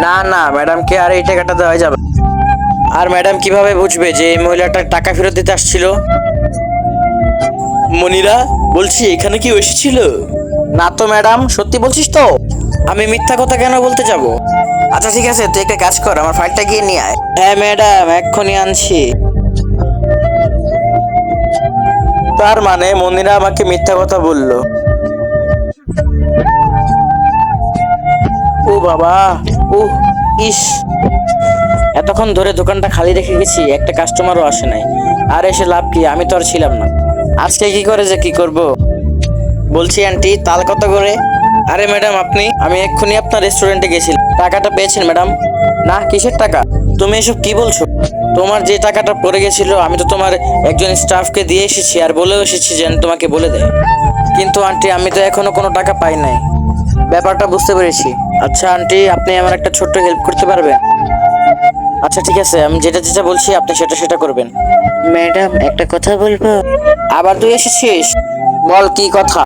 না না, ম্যাডামকে আর এই টাকাটা দেওয়া যাবে না। আর ম্যাডাম কিভাবে বুঝবে যে এই মহিলাটা টাকা ফেরত দিতে আসছিল? মনিরা, বলছি এখানে কি এসেছিল? না তো ম্যাডাম, সত্যি বলছিস তো? আমি মিথ্যা কথা কেন বলতে যাব? আচ্ছা ঠিক আছে, তুই একটা কাজ কর, আমার ফাইলটা গিয়ে নিয়ে আয়। হ্যাঁ ম্যাডাম, এক্ষুনি আনছি। তার মানে মনিরা আমাকে মিথ্যা কথা বললো। ও বাবা, ও ইস, এতক্ষণ ধরে দোকানটা খালি রেখে গেছি, একটা কাস্টমারও আসে নাই। আর এসে লাভ কি, আমি তো আর ছিলাম না। আজকে কি করে যে কি করব? বলছি আন্টি, তাল কত করে? আরে ম্যাডাম আপনি, আমি এক্ষুনি আপনার রেস্টুরেন্টে গেছিলাম। টাকাটা পেয়েছেন ম্যাডাম? না, কিসের টাকা? তুমি এসব কি বলছো? তোমার যে টাকাটা পড়ে গেছিল, আমি তো তোমার একজন স্টাফকে দিয়ে এসেছি আর বলেও এসেছি যেন তোমাকে বলে দেয়। কিন্তু আন্টি, আমি তো এখনো কোনো টাকা পাই নাই। ব্যাপারটা বুঝতে পেরেছি। আচ্ছা আন্টি, আপনি আমার একটা ছোট্ট হেল্প করতে পারবেন? আচ্ছা ঠিক আছে, আমি যেটা যেটা বলছি আপনি সেটা সেটা করবেন। ম্যাডাম, একটা কথা বলবো? আবার তুই এসেছিস? বল, কি কথা?